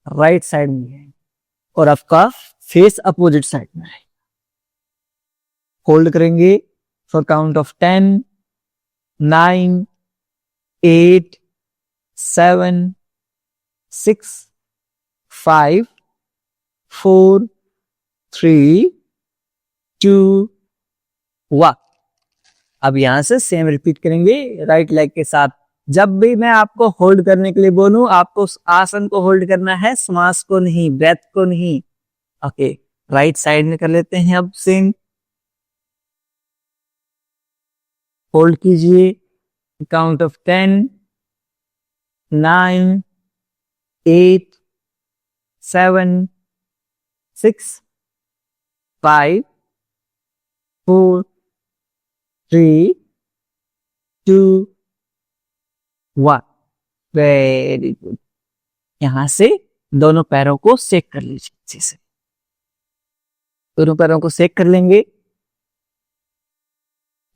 राइट साइड में ले आएंगे और आपका फेस अपोजिट साइड में है। होल्ड करेंगे फॉर काउंट ऑफ 10, 9, 8, 7, 6, 5, 4, 3, 2, 1। अब यहां से सेम रिपीट करेंगे राइट लेग के साथ। जब भी मैं आपको होल्ड करने के लिए बोलूं, आपको उस आसन को होल्ड करना है, श्वास को नहीं, ब्रेथ को नहीं। ओके, राइट साइड में कर लेते हैं। अब सेम होल्ड कीजिए, काउंट ऑफ 10, 9, 8, 7, 6, 5, 4, 3, 2, 1। Very good. यहां से दोनों पैरों को सेक कर लीजिए अच्छे से। दोनों पैरों को सेक कर लेंगे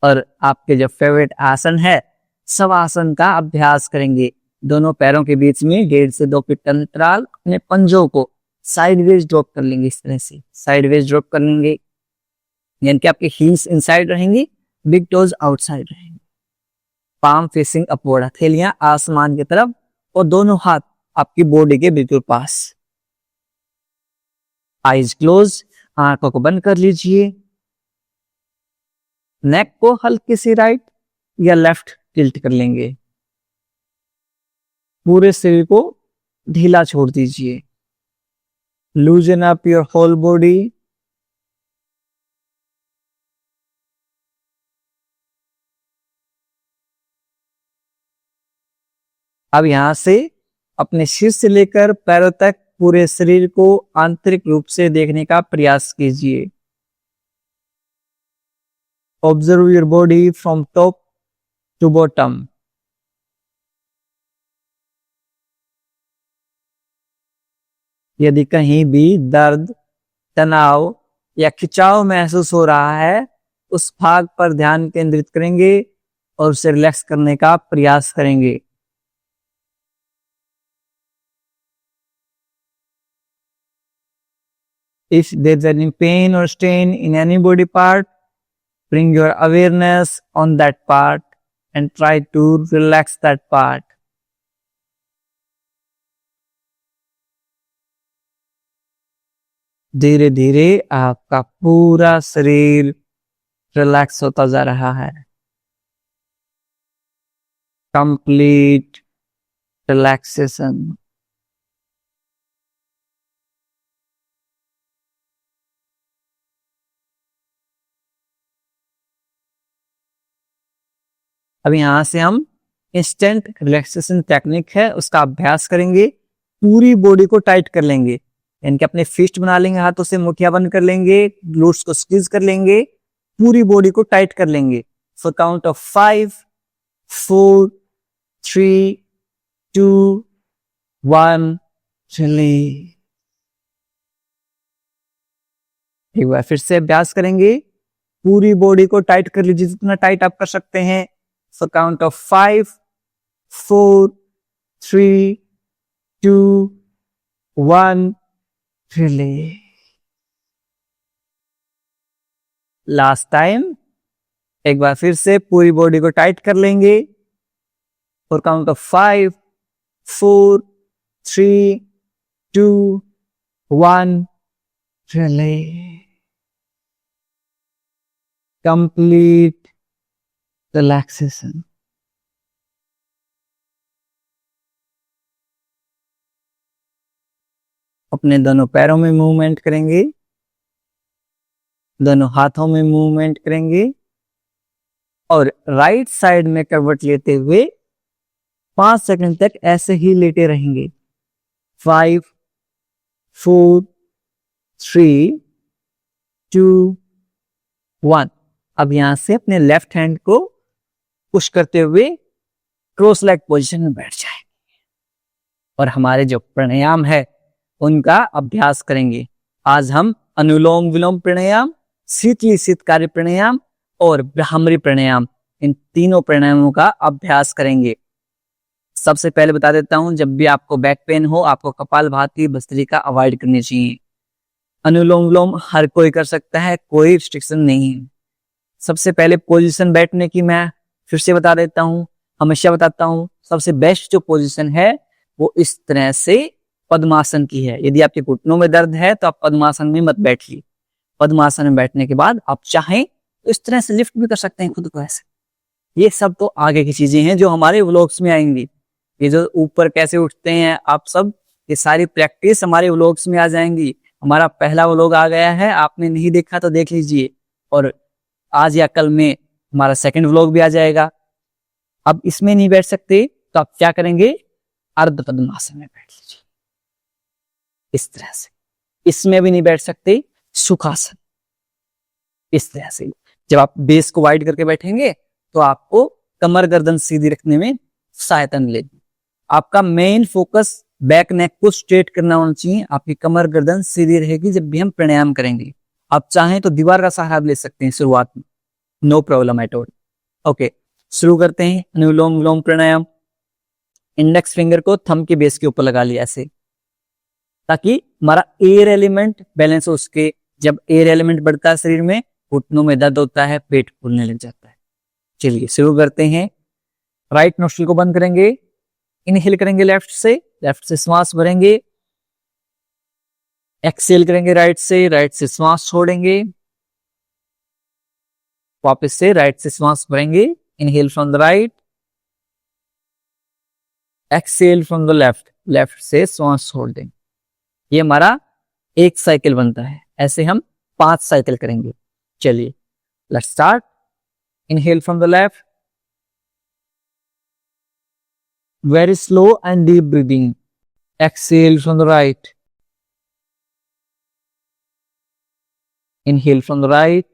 और आपके जो फेवरेट आसन है शवासन का अभ्यास करेंगे। दोनों पैरों के बीच में 1.5 से 2 फीट अंतराल, अपने पंजों को साइडवेज ड्रॉप कर लेंगे। इस तरह से साइडवेज ड्रॉप कर लेंगे, यानी कि आपके हील्स इनसाइड रहेंगी, बिग टोज आउटसाइड रहेंगे। पाम फेसिंग अपवर्ड, हथेलियां आसमान की तरफ और दोनों हाथ आपकी बॉडी के बिल्कुल पास। आईज क्लोज, आंखों को बंद कर लीजिए। नेक को हल्की सी राइट या लेफ्ट टिल्ट कर लेंगे। पूरे शरीर को ढीला छोड़ दीजिए। Loosen up your whole body. अब यहां से अपने सिर से लेकर पैरों तक पूरे शरीर को आंतरिक रूप से देखने का प्रयास कीजिए। Observe your body from top to bottom. यदि कहीं भी दर्द, तनाव या खिंचाव महसूस हो रहा है, उस भाग पर ध्यान केंद्रित करेंगे और उसे रिलैक्स करने का प्रयास करेंगे। If there's any pain or strain in any body part, bring your awareness on that part and try to relax that part. धीरे धीरे आपका पूरा शरीर रिलैक्स होता जा रहा है। Complete relaxation. अब यहां से हम इंस्टेंट रिलैक्सेशन टेक्निक है उसका अभ्यास करेंगे। पूरी बॉडी को टाइट कर लेंगे, यानी कि अपने फिस्ट बना लेंगे, हाथों से मुठ्ठियां बंद कर लेंगे, ग्लूट्स को स्क्वीज कर लेंगे, पूरी बॉडी को टाइट कर लेंगे फॉर काउंट ऑफ 5, 4, 3, 2, 1। एक बार फिर से अभ्यास करेंगे। पूरी बॉडी को टाइट कर लीजिए, जितना टाइट आप कर सकते हैं। So count of 5, 4, 3, 2, 1, release. Last time एक बार फिर से पूरी बॉडी को टाइट कर लेंगे और count of 5, 4, 3, 2, 1, release. Complete relaxation. अपने दोनों पैरों में मूवमेंट करेंगे, दोनों हाथों में मूवमेंट करेंगे और राइट साइड में करवट लेते हुए 5 सेकंड तक ऐसे ही लेटे रहेंगे। 5, 4, 3, 2, 1। अब यहां से अपने लेफ्ट हैंड को पुश करते हुए क्रॉस लेग पोजीशन में बैठ जाएंगे और हमारे जो प्राणायाम है उनका अभ्यास करेंगे। आज हम अनुलोम विलोम प्राणायाम, शीतली शीतकारी प्राणायाम और ब्राह्मरी प्राणायाम, इन तीनों प्राणायामों का अभ्यास करेंगे। सबसे पहले बता देता हूं, जब भी आपको बैक पेन हो आपको कपालभाति भस्त्रिका अवॉइड करनी चाहिए। अनुलोम विलोम हर कोई कर सकता है, कोई रिस्ट्रिक्शन नहीं है। सबसे पहले पोजीशन बैठने की मैं फिर से बता देता हूं, हमेशा बताता हूं। सबसे बेस्ट जो पोजीशन है वो इस तरह से पद्मासन की है। यदि आपके घुटनों में दर्द है तो आप पद्मासन में मत बैठिए। पद्मासन में बैठने के बाद आप चाहें तो इस तरह से लिफ्ट भी कर सकते हैं खुद को ऐसे। ये सब तो आगे की चीजें हैं जो हमारे व्लॉग्स में आएंगी। ये जो ऊपर कैसे उठते हैं आप सब, ये सारी प्रैक्टिस हमारे व्लॉग्स में आ जाएंगी। हमारा पहला व्लॉग आ गया है, आपने नहीं देखा तो देख लीजिए, और आज या कल में हमारा सेकंड व्लॉग भी आ जाएगा। अब इसमें नहीं बैठ सकते तो आप क्या करेंगे, अर्ध पद्मासन में बैठ लीजिए इस तरह से। इसमें भी नहीं बैठ सकते, सुखासन इस तरह से। जब आप बेस को वाइड करके बैठेंगे तो आपको कमर गर्दन सीधी रखने में सहायता मिलेगी। आपका मेन फोकस बैक नेक को स्ट्रेट करना होना चाहिए। आपकी कमर गर्दन सीधी रहेगी जब भी हम प्राणायाम करेंगे। आप चाहें तो दीवार का सहारा ले सकते हैं शुरुआत में, no problem at all. Okay, शुरू करते हैं अनुलोम विलोम प्राणायाम। इंडेक्स फिंगर को थंब के बेस के ऊपर लगा लिया ऐसे, ताकि हमारा एयर एलिमेंट बैलेंस हो सके। जब एयर एलिमेंट बढ़ता है शरीर में, घुटनों में दर्द होता है, पेट फूलने लग जाता है। चलिए शुरू करते हैं। राइट नोस्ट्रिल को बंद करेंगे, इनहेल करेंगे लेफ्ट से श्वास भरेंगे। एक्सेल करेंगे राइट से श्वास छोड़ेंगे। वापस से राइट से श्वास भरेंगे, inhale from the right, exhale from the left से श्वास छोड़ देंगे। ये हमारा एक साइकिल बनता है। ऐसे हम 5 साइकिल करेंगे। चलिए let's start. Inhale from the left, very slow and deep breathing. Exhale from the right. Inhale from the right.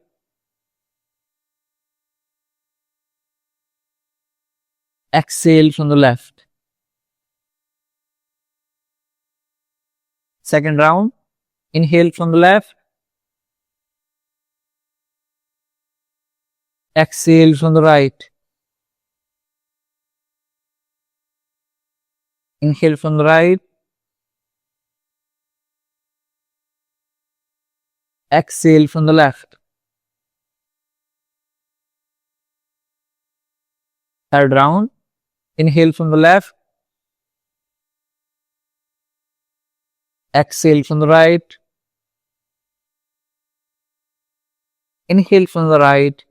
Exhale from the left. Second round. Inhale from the left. Exhale from the right. Inhale from the right. Exhale from the left. Third round. Inhale from the left. Exhale from the right. Inhale from the right.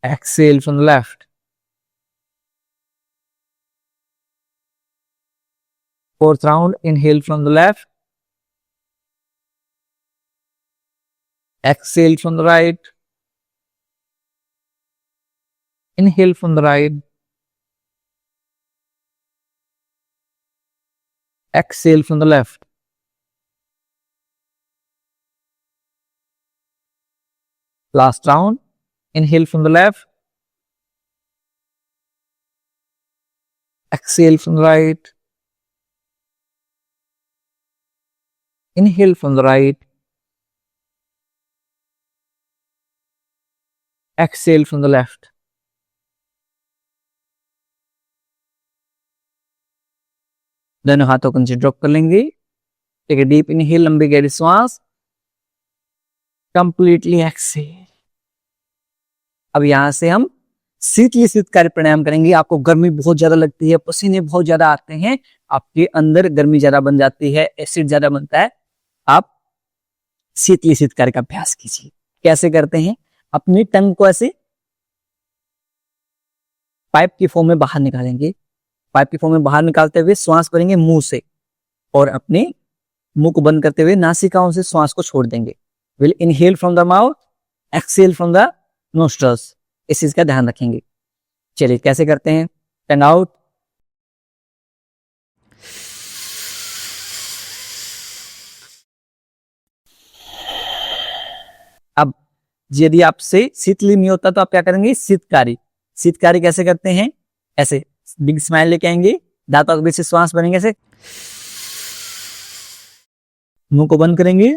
Exhale from the left. Fourth round. Inhale from the left. Exhale from the right. Inhale from the right. Exhale from the left. Last round. Inhale from the left. Exhale from the right. Inhale from the right. Exhale from the left. दोनों हाथों को नीचे drop कर लेंगे। Take a deep inhale, लंबी गहरी श्वास, completely Excel. अब यहां से हम शीतली शीतकारी प्राणायाम करेंगे। आपको गर्मी बहुत ज्यादा लगती है, पसीने बहुत ज्यादा आते हैं, आपके अंदर गर्मी ज्यादा बन जाती है, एसिड ज्यादा बनता है, आप शीतली शीतकारी का अभ्यास कीजिए। कैसे करते हैं? अपनी टंग को ऐसे पाइप की फॉर्म में बाहर निकालेंगे। पाइप की फॉर्म में बाहर निकालते हुए श्वास भरेंगे मुंह से, और अपने मुंह को बंद करते हुए नासिकाओं से श्वास को छोड़ देंगे। Will inhale from the mouth, exhale from the nostrils. इस चीज का ध्यान रखेंगे। चलिए कैसे करते हैं? टंग आउट, अब यदि आपसे शीतली नहीं होता तो आप क्या करेंगे? शीतकारी। शीतकारी कैसे करते हैं? ऐसे बिग स्माइल लेके आएंगे, दांतों के बीच से श्वास भरेंगे, ऐसे मुंह को बंद करेंगे,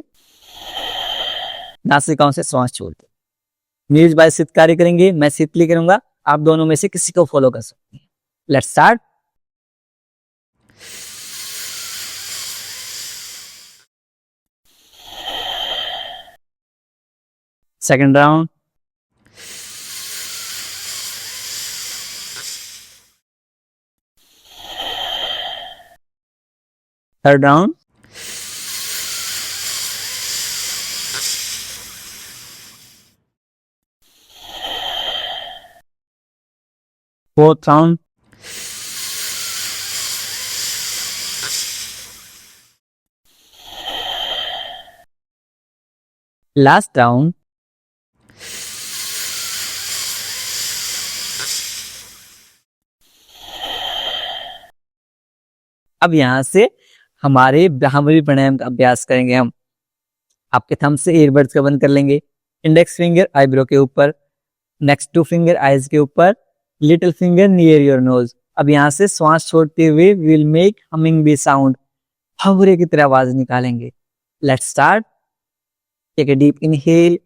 नासिकाओं से श्वास छोड़ते। नीरज भाई शीतकारी करेंगे, मैं शीतली करूंगा, आप दोनों में से किसी को फॉलो कर सकते हैं। Let's start. Second round, third round, fourth round, last round. अब यहां से हमारे ब्राह्मरी प्राणायाम का अभ्यास करेंगे हम। आपके थंब से ईयरबड्स का बंद कर लेंगे, इंडेक्स फिंगर आईब्रो के ऊपर, नेक्स्ट टू फिंगर आईज के ऊपर, little finger near your nose. अब यहां से श्वास छोड़ते हुए will make humming bee sound, भंवरे की तरह आवाज निकालेंगे। Let's start. Take a deep inhale,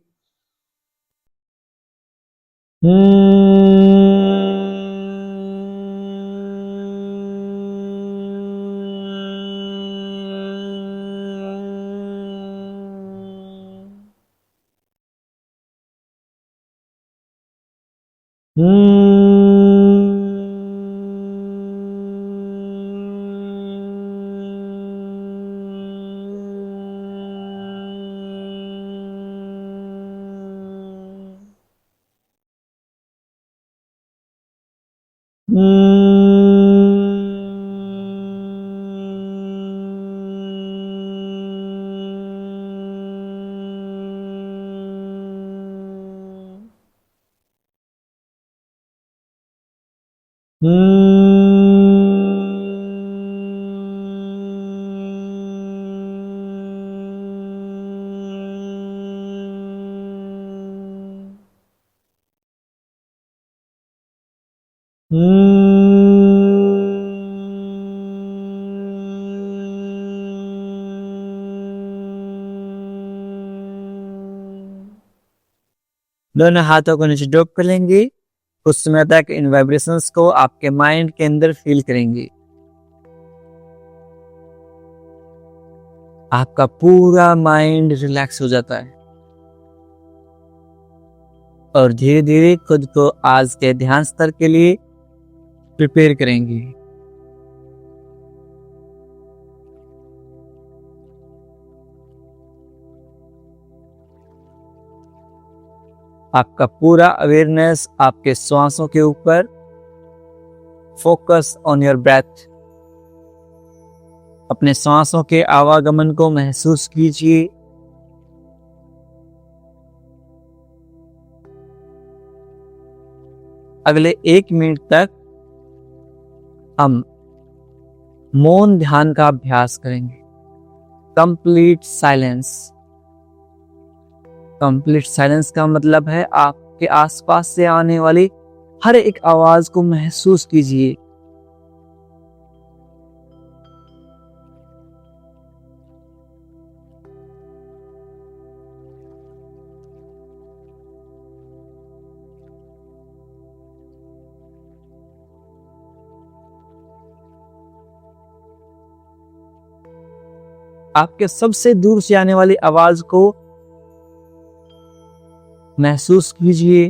दोनों हाथों को नीचे ड्रॉप कर लेंगे। कुछ समय तक इन वाइब्रेशंस को आपके माइंड के अंदर फील करेंगे। आपका पूरा माइंड रिलैक्स हो जाता है और धीरे धीरे खुद को आज के ध्यान स्तर के लिए प्रिपेयर करेंगे। आपका पूरा अवेयरनेस आपके श्वासों के ऊपर, फोकस ऑन योर ब्रेथ। अपने श्वासों के आवागमन को महसूस कीजिए। अगले 1 मिनट तक हम मौन ध्यान का अभ्यास करेंगे। Complete silence. कंप्लीट साइलेंस का मतलब है आपके आसपास से आने वाली हर एक आवाज को महसूस कीजिए। आपके सबसे दूर से आने वाली आवाज को महसूस कीजिए।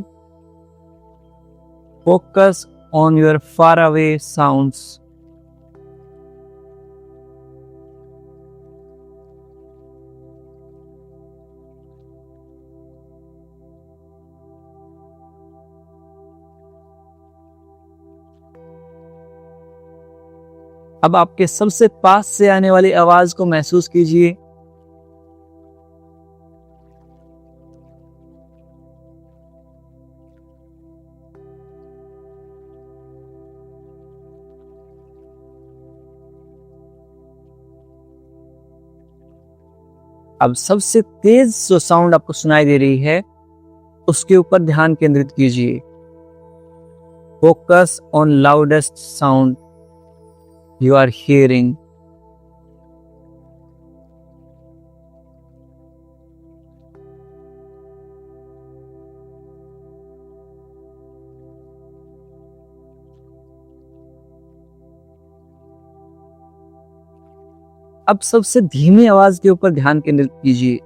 Focus on your far away sounds. अब आपके सबसे पास से आने वाली आवाज को महसूस कीजिए। अब सबसे तेज जो साउंड आपको सुनाई दे रही है उसके ऊपर ध्यान केंद्रित कीजिए। Focus on loudest sound you are hearing. अब सबसे धीमी आवाज के ऊपर ध्यान केंद्रित कीजिए।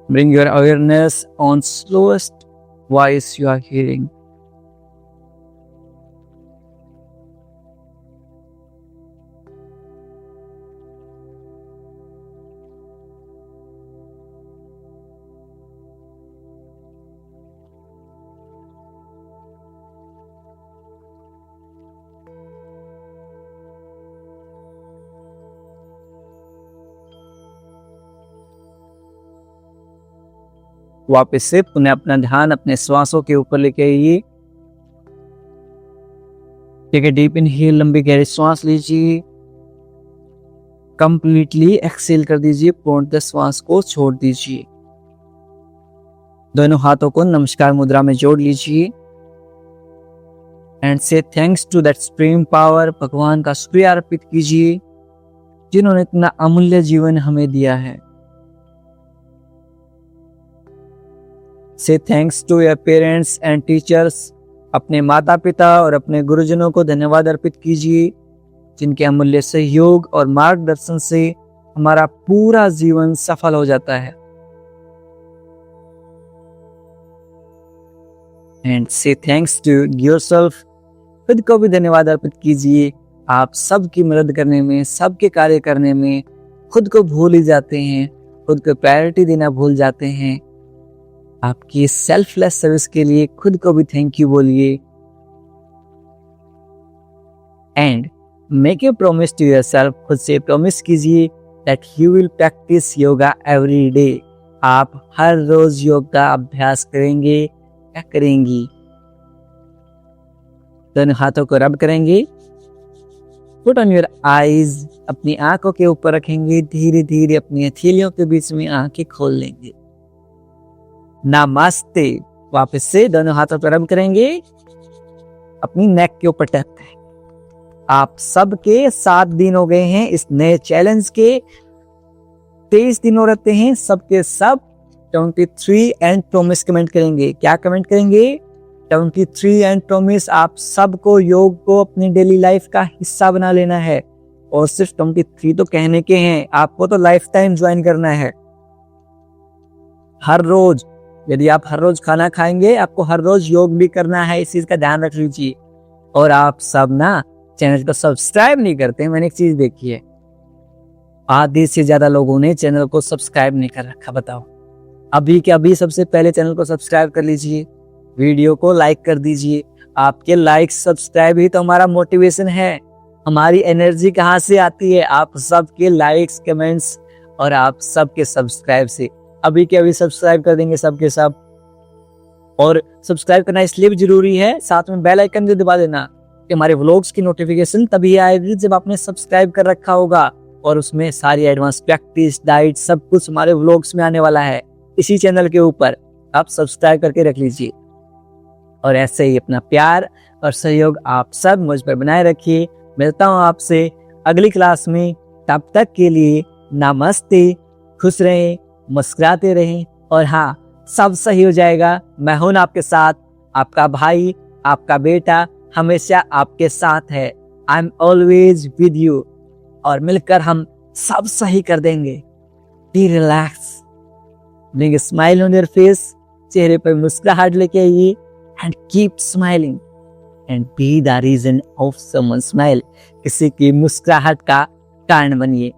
Bring your awareness on slowest voice you are hearing. वापस से पुनः अपना ध्यान अपने श्वासों के ऊपर लेके आइए। टेक ए डीप इनहेल, लंबी गहरी श्वास लीजिए। कंप्लीटली एक्सेल कर दीजिए, पूर्णतः श्वास को छोड़ दीजिए। दोनों हाथों को नमस्कार मुद्रा में जोड़ लीजिए and say thanks to that supreme power. भगवान का शुक्रिया अर्पित कीजिए जिन्होंने इतना अमूल्य जीवन हमें दिया है। Say thanks to your parents and teachers. अपने माता पिता और अपने गुरुजनों को धन्यवाद अर्पित कीजिए जिनके अमूल्य सहयोग और मार्गदर्शन से हमारा पूरा जीवन सफल हो जाता है। And say thanks to yourself. खुद को भी धन्यवाद अर्पित कीजिए। आप सबकी मदद करने में, सबके कार्य करने में खुद को भूल ही जाते हैं, खुद को प्रायोरिटी देना भूल जाते हैं। आपकी सेल्फलेस सर्विस के लिए खुद को भी थैंक यू बोलिए। And make a promise to yourself. खुद से प्रॉमिस कीजिए that you will practise yoga every day. आप हर रोज योग का अभ्यास करेंगे या करेंगी। दोनों हाथों को रब करेंगे। Put on your eyes. अपनी आंखों के ऊपर रखेंगे। धीरे धीरे अपनी हथेलियों के बीच में आंखें खोल लेंगे। नमस्ते। वापस से दोनों हाथों पर रब करेंगे। अपनी नेक के ऊपर टैप करेंगे। आप सबके 7 दिन हो गए हैं इस नए चैलेंज के। 23 दिन हो रहते हैं। सबके सब 23 एंड प्रॉमिस कमेंट करेंगे। क्या कमेंट करेंगे? 23 एंड प्रॉमिस। आप सबको योग को अपनी डेली लाइफ का हिस्सा बना लेना है। और सिर्फ 23 तो कहने के हैं, आपको तो लाइफ टाइम ज्वाइन करना है। हर रोज, यदि आप हर रोज खाना खाएंगे, आपको हर रोज योग भी करना है। इस चीज का ध्यान रख लीजिए। और आप सब ना चैनल को सब्सक्राइब नहीं करते। मैंने एक चीज देखी है, आधे से ज्यादा लोगों ने चैनल को सब्सक्राइब नहीं कर रखा। बताओ, अभी के अभी सबसे पहले चैनल को सब्सक्राइब कर लीजिए, वीडियो को लाइक कर दीजिए। आपके लाइक सब्सक्राइब ही तो हमारा मोटिवेशन है। हमारी एनर्जी कहाँ से आती है? आप सबके लाइक्स, कमेंट्स और आप सबके सब्सक्राइब से। अभी के अभी सब्सक्राइब कर देंगे सबके सब। और सब्सक्राइब करना इसलिए भी जरूरी है, साथ में बेल आइकन भी दबा देना कि हमारे व्लॉग्स की नोटिफिकेशन तभी आएगी जब आपने सब्सक्राइब कर रखा होगा। और उसमें सारी एडवांस प्रैक्टिस, डाइट, सब कुछ हमारे व्लॉग्स में आने वाला है इसी चैनल के ऊपर। आप सब्सक्राइब करके रख लीजिए। और ऐसे ही अपना प्यार और सहयोग आप सब मुझ पर बनाए रखिए। मिलता हूँ आपसे अगली क्लास में। तब तक के लिए नमस्ते। खुश रहें, मुस्कुराते रहें और हाँ, सब सही हो जाएगा। मैं हूं आपके साथ, आपका भाई, आपका बेटा हमेशा आपके साथ है। I am always with you. और मिलकर हम सब सही कर देंगे। Be relax, bring smile on your face, चेहरे पर मुस्कुराहट लेके आइए and keep smiling and be the reason of someone smile, किसी की मुस्कुराहट का कारण बनिए।